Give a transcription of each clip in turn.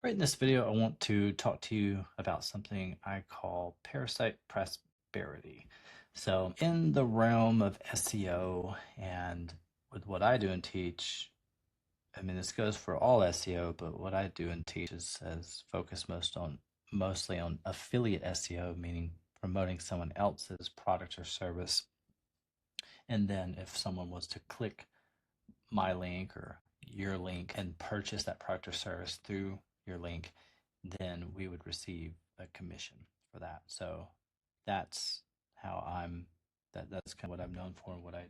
Right in this video, I want to talk to you about something I call parasite prosperity. So, in the realm of SEO and with what I do and teach, I mean, this goes for all SEO, but what I do and teach is focused mostly on affiliate SEO, meaning promoting someone else's product or service. And then if someone was to click my link or your link and purchase that product or service through your link, then we would receive a commission for that. So that's how that's kind of what I'm known for and what I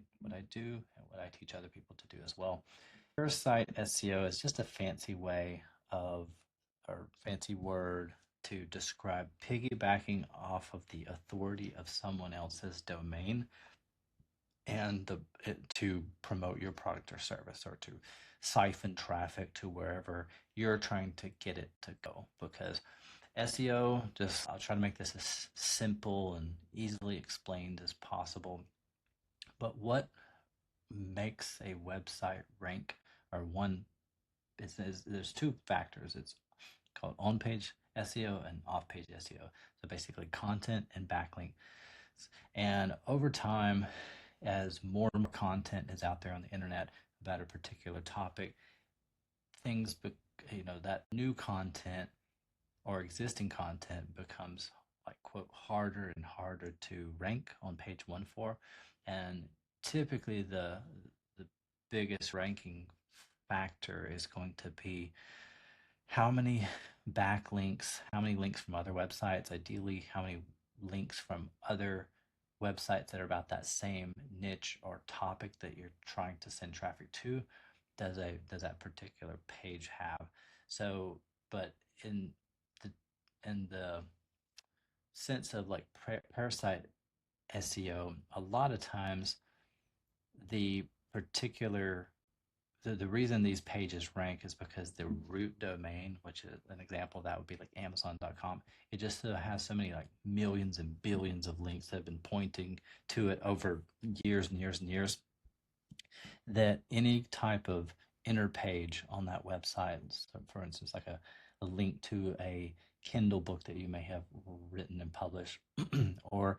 do and what I teach other people to do as well. Parasite SEO is just a fancy way of or fancy word to describe piggybacking off of the authority of someone else's domain and to promote your product or service or to siphon traffic to wherever you're trying to get it to go. Because SEO, just I'll try to make this as simple and easily explained as possible. But what makes a website rank, or one is there's two factors. It's called on-page SEO and off-page SEO. So basically content and backlink. And over time, as more and more content is out there on the internet about a particular topic, things, that new content or existing content becomes like quote harder and harder to rank on page one for. And typically the biggest ranking factor is going to be how many backlinks, how many links from other websites, ideally how many links from other websites that are about that same niche or topic that you're trying to send traffic to does that particular page have. So but the in the sense of like parasite SEO, a lot of times the particular the reason these pages rank is because the root domain, which is an example of that would be like Amazon.com, it just has so many like millions and billions of links that have been pointing to it over years and years and years that any type of inner page on that website, so for instance, like a link to a Kindle book that you may have written and published, or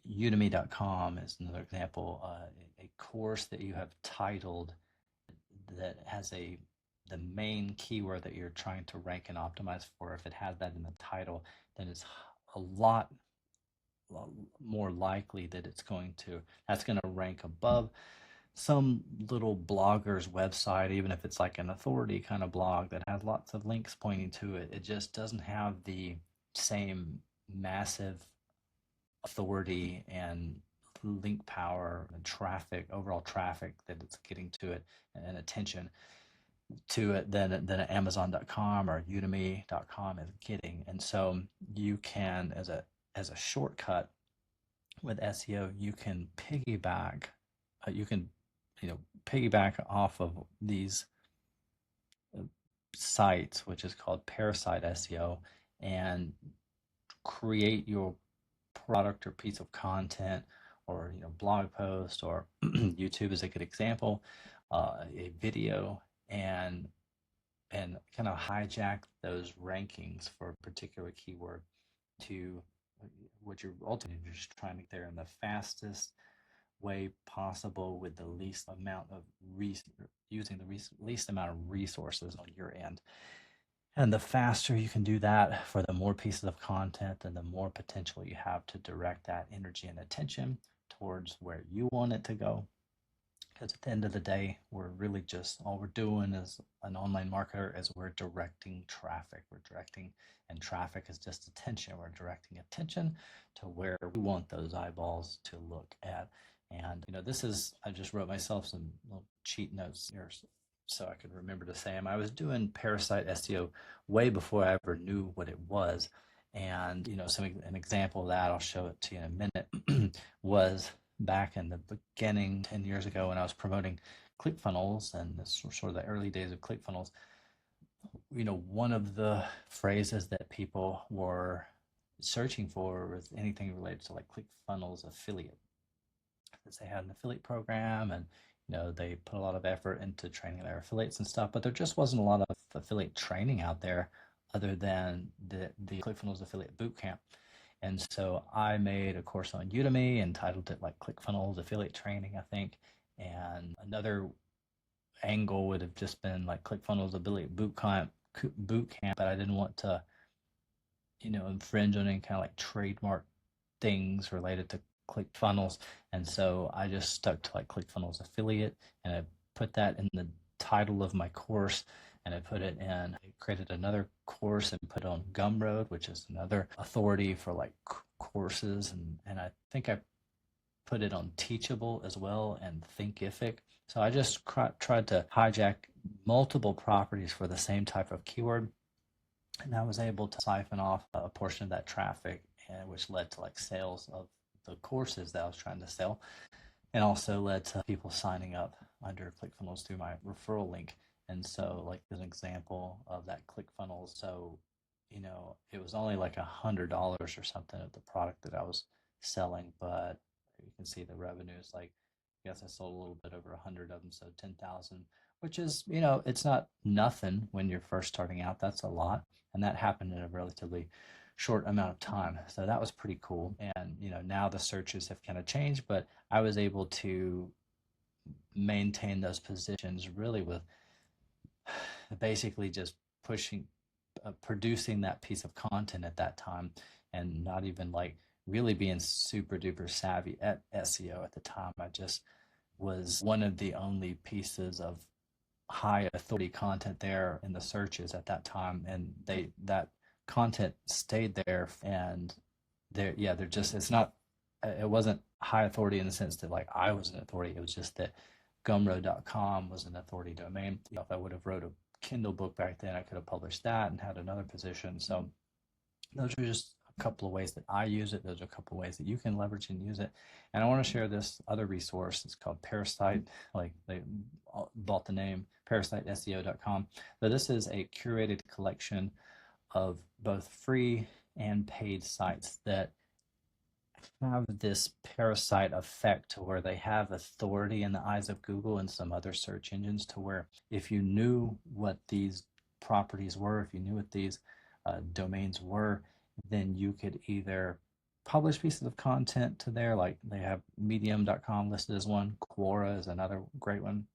udemy.com is another example, a course that you have titled that has the main keyword that you're trying to rank and optimize for. If it has that in the title, then it's a lot more likely that that's going to rank above some little blogger's website, even if it's like an authority kind of blog that has lots of links pointing to it. It just doesn't have the same massive authority and link power and traffic, overall traffic that it's getting to it and attention to it than Amazon.com or Udemy.com is getting. And so you can, as a shortcut with SEO, you can piggyback, you can piggyback off of these sites, which is called Parasite SEO, and create your product or piece of content or blog post or YouTube is a good example, a video, and kind of hijack those rankings for a particular keyword to what you're ultimately just trying to get there in the fastest way possible with the least amount of using the least amount of resources on your end. And the faster you can do that for the more pieces of content, and the more potential you have to direct that energy and attention towards where you want it to go. Because at the end of the day, we're really just all we're doing as an online marketer is we're directing traffic. And traffic is just attention. We're directing attention to where we want those eyeballs to look at. And I just wrote myself some little cheat notes here so I could remember to say them. I was doing Parasite SEO way before I ever knew what it was. And an example of that, I'll show it to you in a minute, was back in the beginning 10 years ago when I was promoting ClickFunnels, and this was sort of the early days of ClickFunnels. One of the phrases that people were searching for was anything related to like ClickFunnels affiliate. Because they had an affiliate program, and they put a lot of effort into training their affiliates and stuff, but there just wasn't a lot of affiliate training out there other than the ClickFunnels Affiliate Bootcamp. And so I made a course on Udemy and titled it like ClickFunnels Affiliate Training, I think. And another angle would have just been like ClickFunnels Affiliate Bootcamp, but I didn't want to, infringe on any kind of like trademark things related to ClickFunnels. And so I just stuck to like ClickFunnels Affiliate, and I put that in the title of my course, and I put it in, I created another course and put it on Gumroad, which is another authority for like courses. And I think I put it on Teachable as well and Thinkific. So I just tried to hijack multiple properties for the same type of keyword. And I was able to siphon off a portion of that traffic, which led to like sales of the courses that I was trying to sell, and also led to people signing up under ClickFunnels through my referral link. And so, like, as an example of that ClickFunnels, so it was only like $100 or something of the product that I was selling, but you can see the revenues. Like, I guess I sold a little bit over 100 of them, so 10,000, which is, it's not nothing when you're first starting out. That's a lot, and that happened in a relatively short amount of time. So that was pretty cool. And now the searches have kind of changed, but I was able to maintain those positions really with basically just producing that piece of content at that time, and not even like really being super duper savvy at SEO at the time. I just was one of the only pieces of high authority content there in the searches at that time, and that content stayed there. And they're just, it's not, it wasn't high authority in the sense that like I was an authority. It was just that gumroad.com was an authority domain. If I would have wrote a Kindle book back then, I could have published that and had another position. So those are just a couple of ways that I use it. Those are a couple of ways that you can leverage and use it. And I want to share this other resource. It's called Parasite. Like, they bought the name, parasiteseo.com. So this is a curated collection of both free and paid sites that have this parasite effect, to where they have authority in the eyes of Google and some other search engines, to where if you knew what these properties were, if you knew what these domains were, then you could either publish pieces of content to there, like they have medium.com listed as one, Quora is another great one.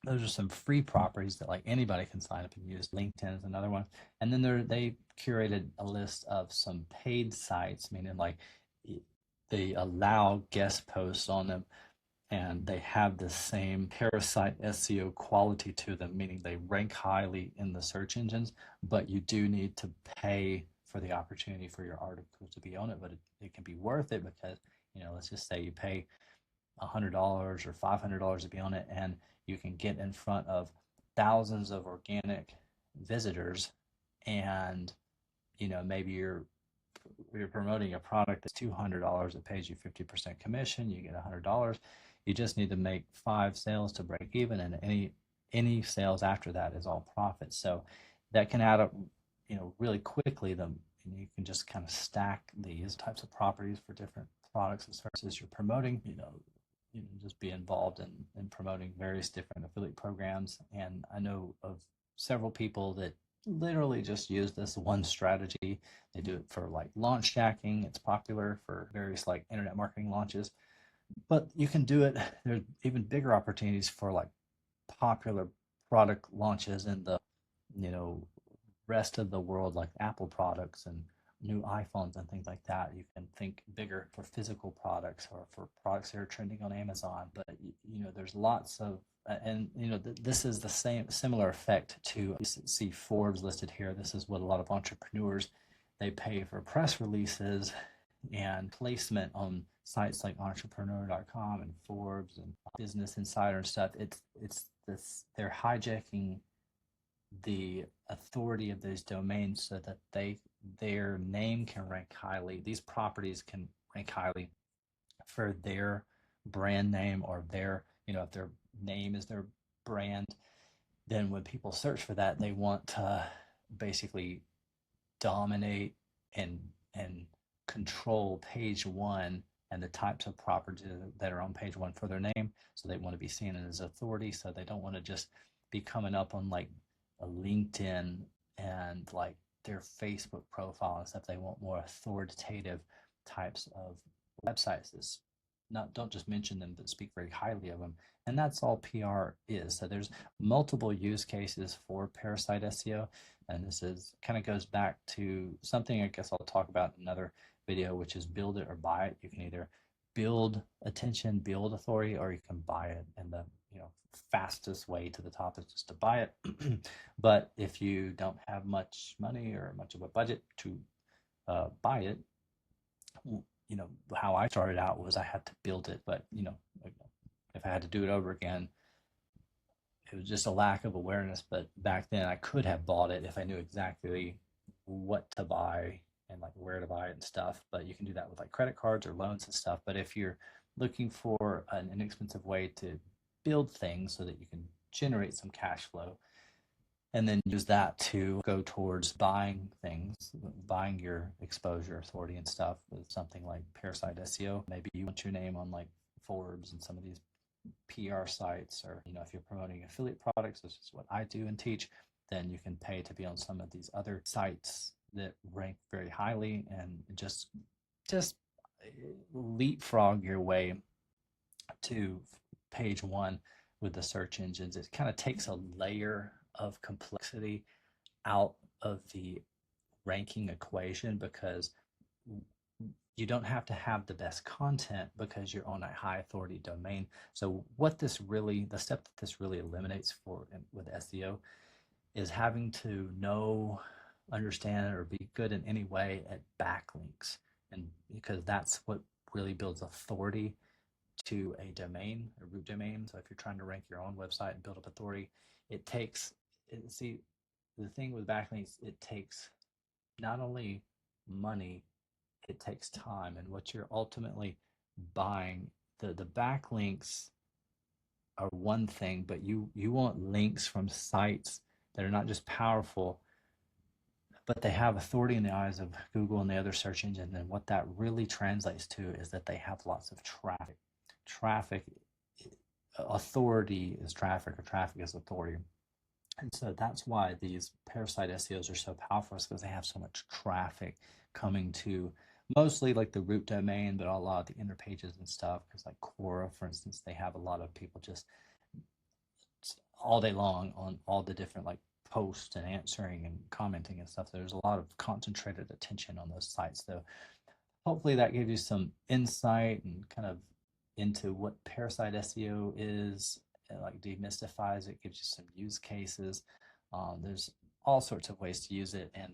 Those are some free properties that like anybody can sign up and use. LinkedIn is another one. And then they curated a list of some paid sites, meaning like they allow guest posts on them, and they have the same Parasite SEO quality to them, meaning they rank highly in the search engines, but you do need to pay for the opportunity for your article to be on it. But it can be worth it, because let's just say you pay $100 or $500 to be on it, and you can get in front of thousands of organic visitors. And maybe you're promoting a product that's $200, it pays you 50% commission, you get $100. You just need to make 5 sales to break even, and any sales after that is all profit. So that can add up really quickly. You can just kind of stack these types of properties for different products and services you're promoting. Just be involved in promoting various different affiliate programs. And I know of several people that literally just use this one strategy. They do it for like launch jacking. It's popular for various like internet marketing launches, but you can do it. There's even bigger opportunities for like popular product launches in the rest of the world, like Apple products and new iPhones and things like that. You can think bigger for physical products or for products that are trending on Amazon. But there's lots of and this is the similar effect to, you see Forbes listed here. This is what a lot of entrepreneurs, they pay for press releases and placement on sites like entrepreneur.com and Forbes and Business Insider and stuff. It's this, they're hijacking the authority of those domains so that their name can rank highly. These properties can rank highly for their brand name, or if their name is their brand, then when people search for that, they want to basically dominate and control page one and the types of properties that are on page one for their name. So they want to be seen as authority. So they don't want to just be coming up on like a LinkedIn and like their Facebook profile and stuff. They want more authoritative types of websites that don't just mention them, but speak very highly of them. And that's all PR is. So there's multiple use cases for Parasite SEO. And this is kind of goes back to something I guess I'll talk about in another video, which is build it or buy it. You can either build attention, build authority, or you can buy it. And the fastest way to the top is just to buy it. But if you don't have much money or much of a budget to buy it, how I started out was I had to build it. But if I had to do it over again, it was just a lack of awareness. But back then I could have bought it if I knew exactly what to buy and like where to buy it and stuff. But you can do that with like credit cards or loans and stuff. But if you're looking for an inexpensive way to build things so that you can generate some cash flow and then use that to go towards buying things, buying your exposure, authority and stuff with something like Parasite SEO. Maybe you want your name on like Forbes and some of these PR sites, or if you're promoting affiliate products, this is what I do and teach, then you can pay to be on some of these other sites that rank very highly and just leapfrog your way to page one with the search engines. It kind of takes a layer of complexity out of the ranking equation, because you don't have to have the best content because you're on a high authority domain. So the step that this really eliminates with SEO is having to understand, or be good in any way at backlinks. And because that's what really builds authority to a domain, a root domain. So if you're trying to rank your own website and build up authority, the thing with backlinks, it takes not only money, it takes time. And what you're ultimately buying, the backlinks are one thing, but you want links from sites that are not just powerful, but they have authority in the eyes of Google and the other search engines. And what that really translates to is that they have lots of traffic. Authority is traffic, or traffic is authority. And so that's why these Parasite SEOs are so powerful, because they have so much traffic coming to mostly like the root domain, but a lot of the inner pages and stuff. Because like Quora, for instance, they have a lot of people just all day long on all the different like posts and answering and commenting and stuff. There's a lot of concentrated attention on those sites. So hopefully that gives you some insight and kind of into what Parasite SEO is, and like demystifies it, gives you some use cases. There's all sorts of ways to use it. And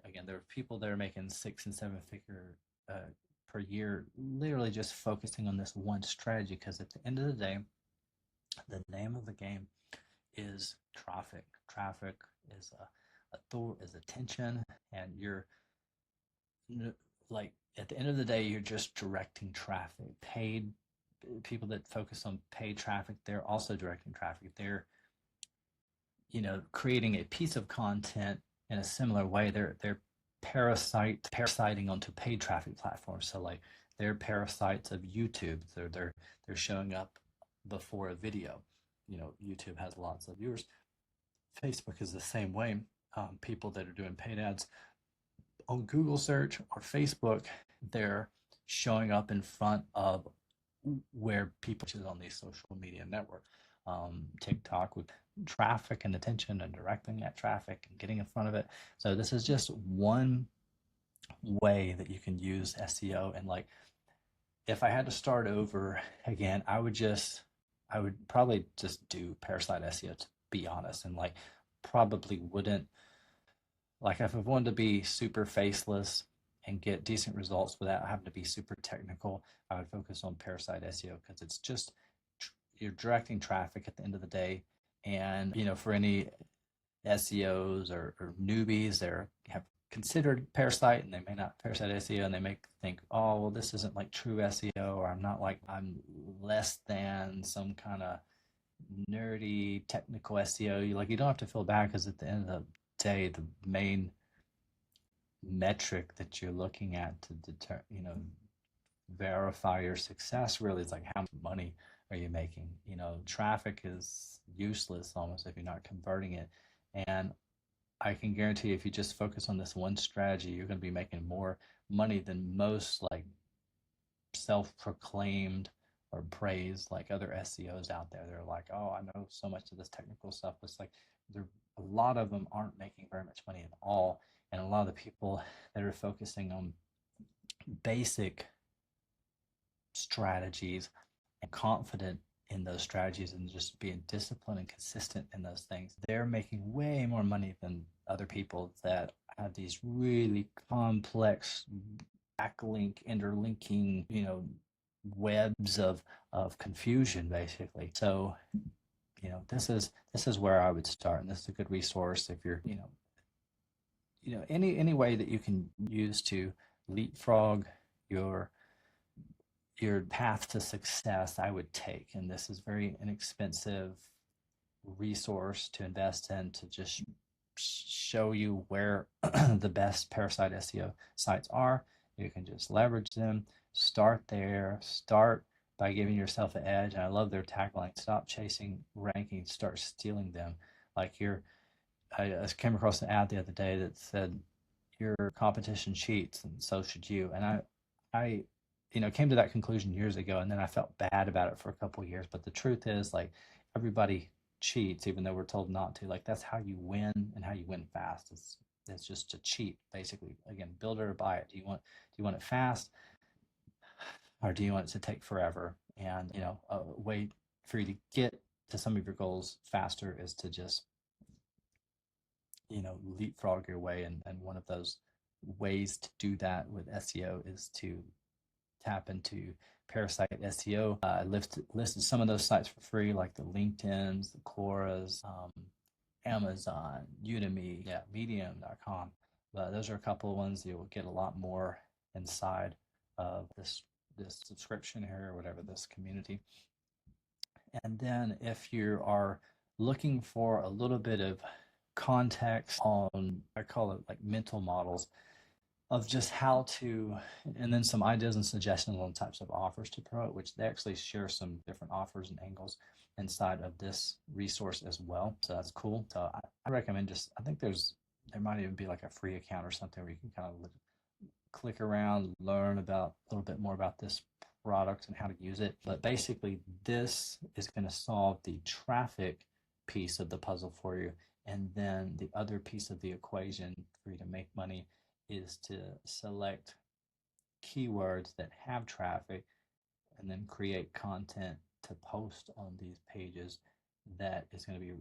again, there are people that are making 6 and 7 figure per year, literally just focusing on this one strategy. Because at the end of the day, the name of the game is traffic. Traffic is attention, and you're like, at the end of the day, you're just directing traffic. Paid people that focus on paid traffic, they're also directing traffic. They're creating a piece of content in a similar way. They're parasiting onto paid traffic platforms. So like, they're parasites of YouTube. They're showing up before a video. YouTube has lots of viewers. Facebook is the same way. People that are doing paid ads on Google search or Facebook, they're showing up in front of where people is on these social media networks. TikTok with traffic and attention and directing that traffic and getting in front of it. So this is just one way that you can use SEO. And like, if I had to start over again, I would probably just do Parasite SEO, to be honest. And like, probably wouldn't, like, if I wanted to be super faceless and get decent results without having to be super technical, I would focus on Parasite SEO, because it's just, you're directing traffic at the end of the day. And for any SEOs or newbies that have considered Parasite, and they may not Parasite SEO, and they may think, oh, well, this isn't like true SEO, or I'm less than some kind of nerdy technical SEO. You don't have to feel bad, because at the end of the day, the main metric that you're looking at to verify your success really is like, how much money are you making? Traffic is useless almost if you're not converting it. And I can guarantee if you just focus on this one strategy, you're going to be making more money than most like self-proclaimed or praised like other SEOs out there. They're like, oh, I know so much of this technical stuff. It's like a lot of them aren't making very much money at all. And a lot of the people that are focusing on basic strategies and confident in those strategies and just being disciplined and consistent in those things, they're making way more money than other people that have these really complex backlink, interlinking, webs of confusion basically. So, this is where I would start, and this is a good resource if you're, any way that you can use to leapfrog your your path to success, I would take. And this is very inexpensive resource to invest in to just show you where the best Parasite SEO sites are. You can just leverage them, start there, start by giving yourself an edge. And I love their tagline, stop chasing rankings, start stealing them. Like I came across an ad the other day that said, your competition cheats and so should you. And I came to that conclusion years ago, and then I felt bad about it for a couple of years. But the truth is, like, everybody cheats, even though we're told not to. Like, that's how you win and how you win fast. It's just to cheat, basically. Again, build it or buy it. Do you want it fast, or do you want it to take forever? And a way for you to get to some of your goals faster is to just leapfrog your way. And one of those ways to do that with SEO is to tap into Parasite SEO. I listed some of those sites for free, like the LinkedIn's, the Quoras, Amazon, Udemy, Medium.com. Those are a couple of ones you will get a lot more inside of this subscription here, or whatever, this community. And then if you are looking for a little bit of context on, I call it like mental models of just how to, and then some ideas and suggestions on types of offers to promote, which they actually share some different offers and angles inside of this resource as well. So that's cool. So I recommend I think there might even be like a free account or something where you can kind of click around, learn about a little bit more about this product and how to use it. But basically, this is going to solve the traffic piece of the puzzle for you. And then the other piece of the equation for you to make money is to select keywords that have traffic and then create content to post on these pages that is going to be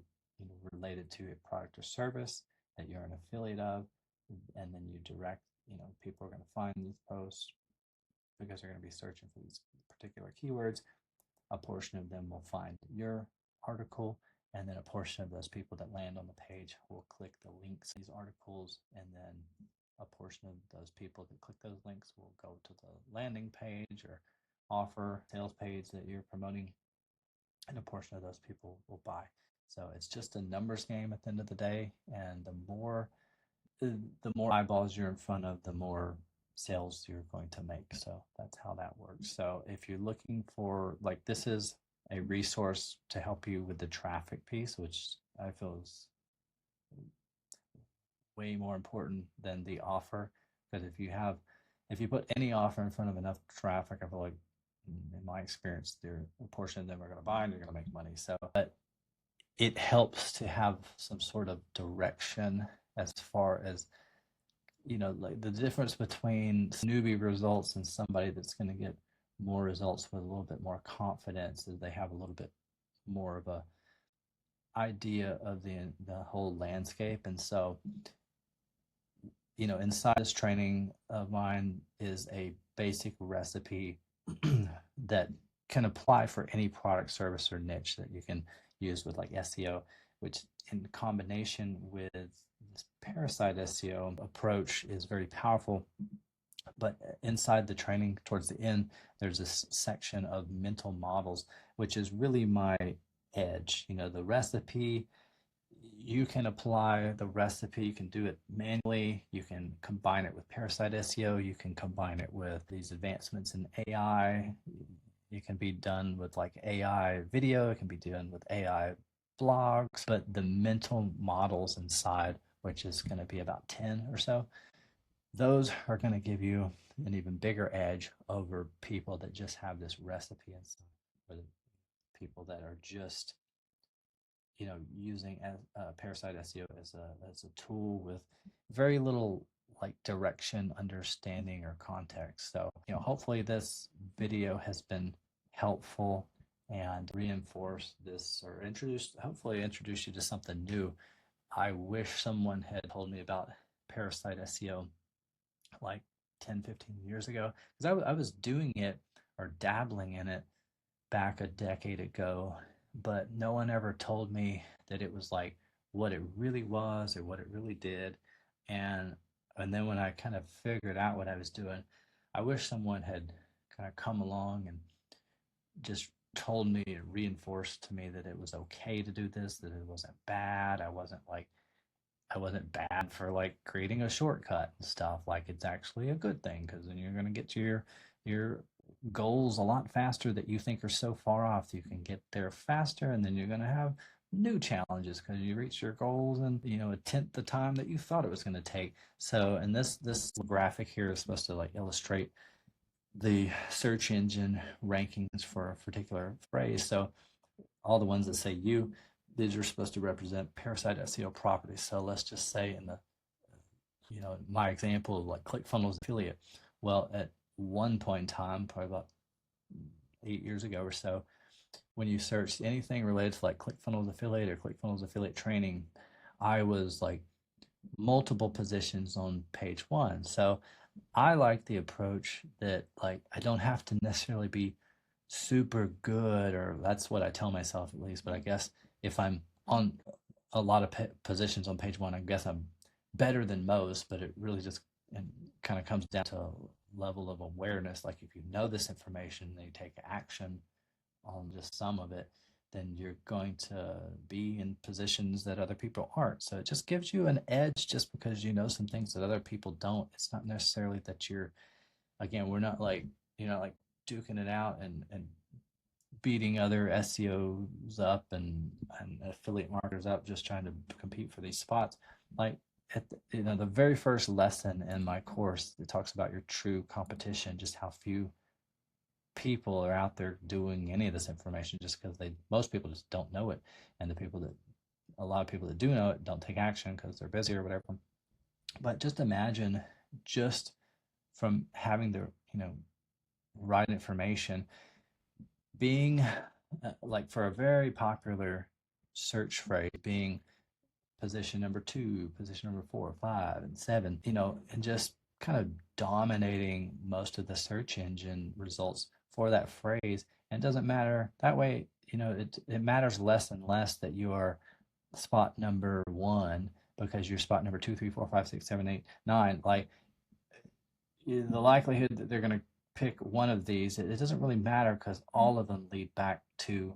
related to a product or service that you're an affiliate of. And then you direct, people are going to find these posts because they're going to be searching for these particular keywords. A portion of them will find your article, and then a portion of those people that land on the page will click the links to these articles, and then a portion of those people that click those links will go to the landing page or offer sales page that you're promoting, and a portion of those people will buy. So it's just a numbers game at the end of the day, and the more eyeballs you're in front of, the more sales you're going to make. So that's how that works. So if you're looking for, like, this is a resource to help you with the traffic piece, which I feel is way more important than the offer. Because if you put any offer in front of enough traffic, I feel like, in my experience, a portion of them are going to buy and they're going to make money. So, but it helps to have some sort of direction as far as, like the difference between newbie results and somebody that's going to get more results with a little bit more confidence, is they have a little bit more of a idea of the whole landscape. And so, inside this training of mine is a basic recipe that can apply for any product, service, or niche that you can use with like SEO, which in combination with this Parasite SEO approach is very powerful. But inside the training, towards the end, there's this section of mental models, which is really my edge. The recipe, you can apply the recipe, you can do it manually, you can combine it with Parasite SEO, you can combine it with these advancements in AI. It can be done with like AI video, it can be done with AI blogs, but the mental models inside which is going to be about 10 or so. Those are going to give you an even bigger edge over people that just have this recipe and stuff, or the people that are just using Parasite SEO as a tool with very little like direction, understanding, or context. So hopefully this video has been helpful and reinforced this, or hopefully introduced you to something new. I wish someone had told me about Parasite SEO like 10, 15 years ago, because I was doing it or dabbling in it back a decade ago, but no one ever told me that it was like what it really was or what it really did. And then when I kind of figured out what I was doing, I wish someone had kind of come along and just told me, reinforced to me that it was okay to do this, that it wasn't bad. I wasn't bad for like creating a shortcut and stuff. Like it's actually a good thing, because then you're going to get to your goals a lot faster that you think are so far off. You can get there faster, and then you're going to have new challenges because you reach your goals in a tenth the time that you thought it was going to take. So, and this graphic here is supposed to like illustrate the search engine rankings for a particular phrase. So all the ones that say you, these are supposed to represent Parasite SEO properties. So let's just say in the, my example of like ClickFunnels affiliate. Well, at one point in time, probably about 8 years ago or so, when you searched anything related to like ClickFunnels affiliate or ClickFunnels affiliate training, I was like multiple positions on page one. So I like the approach that like I don't have to necessarily be super good, or that's what I tell myself at least. But I guess if I'm on a lot of positions on page one, I guess I'm better than most. But it really just kind of comes down to a level of awareness. Like if you know this information and you take action on just some of it, then you're going to be in positions that other people aren't. So it just gives you an edge just because you know some things that other people don't. It's not necessarily that again, we're not like, like duking it out and beating other SEOs up and affiliate marketers up just trying to compete for these spots. Like at the very first lesson in my course, it talks about your true competition, just how few people are out there doing any of this information, just because most people just don't know it, and a lot of people that do know it don't take action because they're busy or whatever. But just imagine, just from having the right information, being like for a very popular search phrase, being position number 2, position number 4, 5, and 7, and just kind of dominating most of the search engine results for that phrase. And it doesn't matter that way, it matters less and less that you are spot number 1 because you're spot number 2, 3, 4, 5, 6, 7, 8, 9. Like the likelihood that they're going to pick one of these, it doesn't really matter because all of them lead back to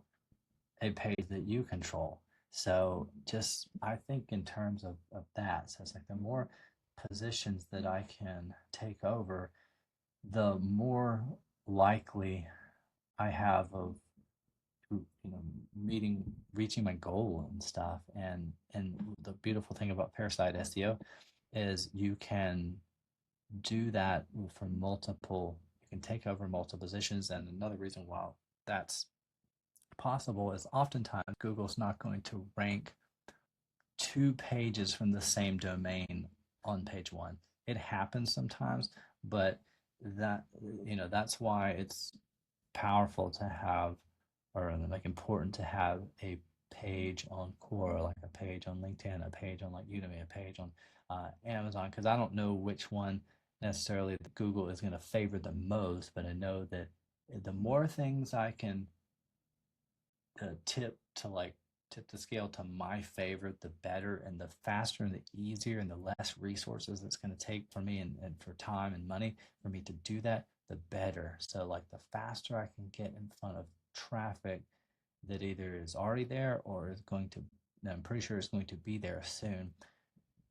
a page that you control. So just, I think in terms of that, so it's like the more positions that I can take over, the more likely I have of reaching my goal and stuff. And the beautiful thing about Parasite SEO is you can do that for multiple, you can take over multiple positions. And another reason why that's possible is oftentimes Google's not going to rank 2 pages from the same domain on page 1. It happens sometimes, but that's why it's powerful to have, or like important to have, a page on Quora, like a page on LinkedIn, a page on like Udemy, a page on Amazon, because I don't know which one necessarily that Google is going to favor the most, but I know that the more things I can tip the scale to my favorite, the better, and the faster and the easier and the less resources it's going to take for me, and for time and money for me to do that, the better. So like the faster I can get in front of traffic that either is already there or is going to, I'm pretty sure it's going to be there soon,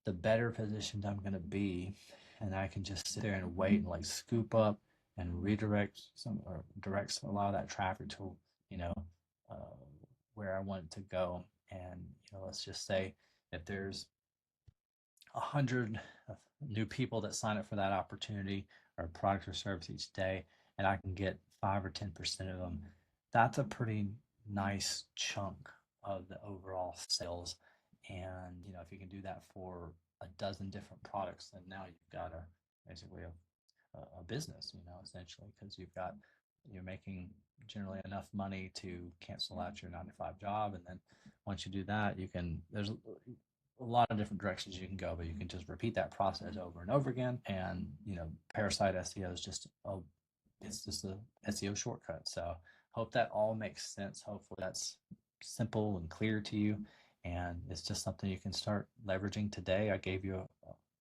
the better positioned I'm going to be. And I can just sit there and wait and like scoop up and redirect or direct a lot of that traffic to, you know, uh, where I want it to go. And let's just say if there's 100 new people that sign up for that opportunity or product or service each day, and I can get 5 or 10% of them, that's a pretty nice chunk of the overall sales. And if you can do that for a dozen different products, then now you've got basically a business, essentially, because you're making generally enough money to cancel out your 9 to 5 job. And then once you do that, there's a lot of different directions you can go, but you can just repeat that process over and over again. And, Parasite SEO is it's just a SEO shortcut. So hope that all makes sense. Hopefully that's simple and clear to you. And it's just something you can start leveraging today. I gave you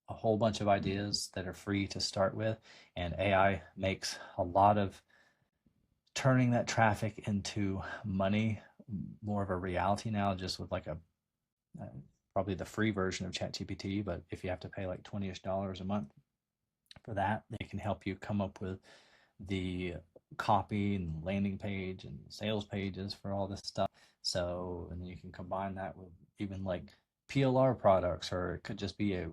a whole bunch of ideas that are free to start with, and AI makes a lot of turning that traffic into money more of a reality now, just with like probably the free version of ChatGPT. But if you have to pay like $20-ish a month for that, they can help you come up with the copy and landing page and sales pages for all this stuff. So, and then you can combine that with even like PLR products, or it could just be a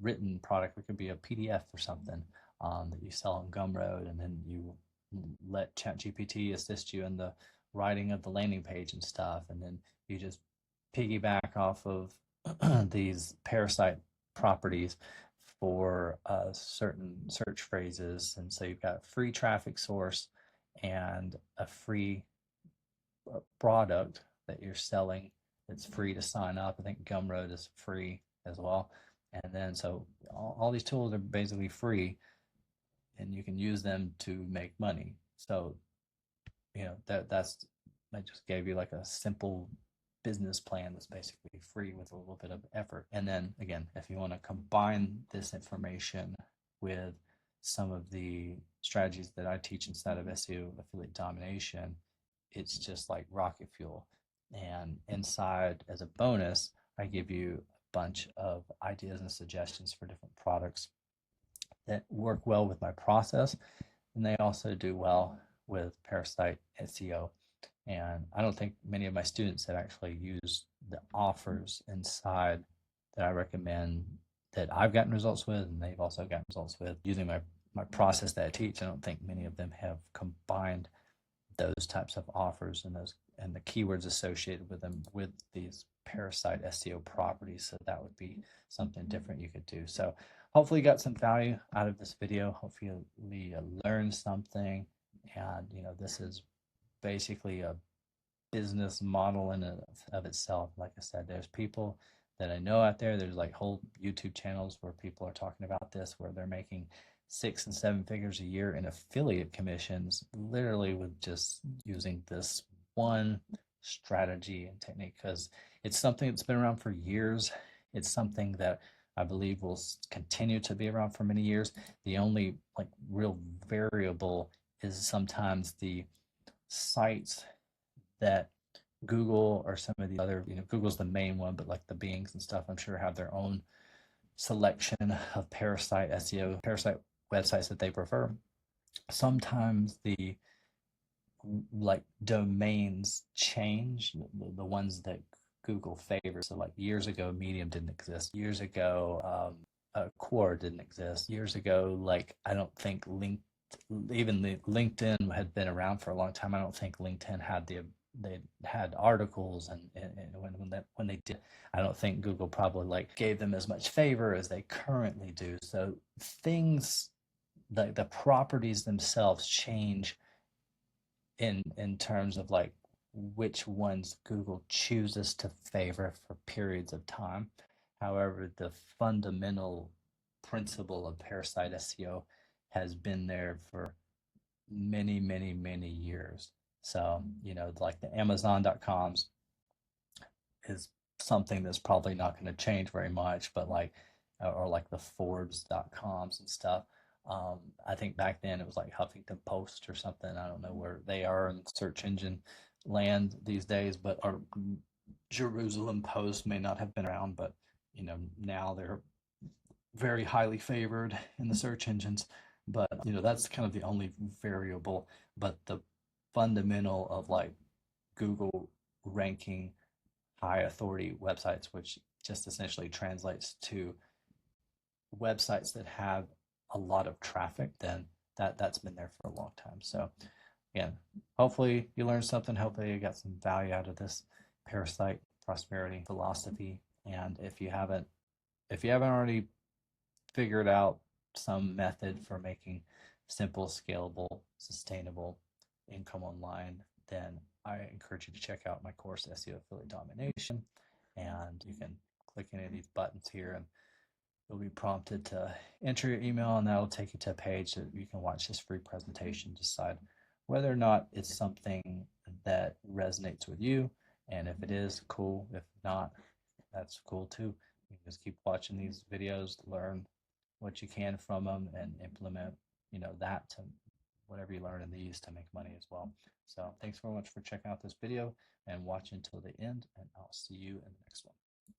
written product. It could be a PDF or something that you sell on Gumroad, and then you let ChatGPT assist you in the writing of the landing page and stuff, and then you just piggyback off of these Parasite properties for certain search phrases. And so you've got a free traffic source and a free product that you're selling. It's free to sign up. I think Gumroad is free as well. And then so all these tools are basically free, and you can use them to make money. So that's I just gave you like a simple business plan that's basically free with a little bit of effort. And then again, if you want to combine this information with some of the strategies that I teach inside of SEO affiliate domination, it's just like rocket fuel. And inside, as a bonus, I give you a bunch of ideas and suggestions for different products that work well with my process, and they also do well with Parasite SEO. And I don't think many of my students have actually used the offers inside that I recommend, that I've gotten results with, and they've also gotten results with using my process that I teach. I don't think many of them have combined those types of offers and the keywords associated with them with these Parasite SEO properties. So that would be something different you could do. So hopefully you got some value out of this video. Hopefully you learned something. And this is basically a business model in of itself. Like I said, there's people that I know out there. There's like whole YouTube channels where people are talking about this, where they're making 6 and 7 figures a year in affiliate commissions, literally with just using this one strategy and technique, because it's something that's been around for years. It's something that I believe will continue to be around for many years. The only like real variable is sometimes the sites that Google or some of the other, Google's the main one, but like the Bings and stuff, I'm sure have their own selection of Parasite SEO, Parasite websites that they prefer. Sometimes the like domains change, the ones that Google favors. So like years ago, Medium didn't exist. Years ago, Quora didn't exist. Years ago, like I don't think even the LinkedIn had been around for a long time. I don't think LinkedIn had they had articles, and when they did, I don't think Google probably like gave them as much favor as they currently do. So things like the properties themselves change in terms of like which ones Google chooses to favor for periods of time. However, the fundamental principle of Parasite SEO has been there for many, many, many years. So, like the Amazon.coms is something that's probably not going to change very much, but like, or like the Forbes.coms and stuff. I think back then it was like Huffington Post or something. I don't know where they are in search engine land these days, but our Jerusalem Post may not have been around, but now they're very highly favored in the search engines. But that's kind of the only variable. But the fundamental of like Google ranking high authority websites, which just essentially translates to websites that have a lot of traffic, then that's been there for a long time. So again, hopefully you learned something. Hopefully you got some value out of this parasite prosperity philosophy. And if you haven't already figured out some method for making simple, scalable, sustainable income online, then I encourage you to check out my course, SEO Affiliate Domination. And you can click any of these buttons here and you'll be prompted to enter your email, and that'll take you to a page that you can watch this free presentation, decide whether or not it's something that resonates with you. And if it is, cool. If not, that's cool too. You can just keep watching these videos, learn what you can from them, and implement, that to whatever you learn in these to make money as well. So thanks very much for checking out this video and watching until the end, and I'll see you in the next one.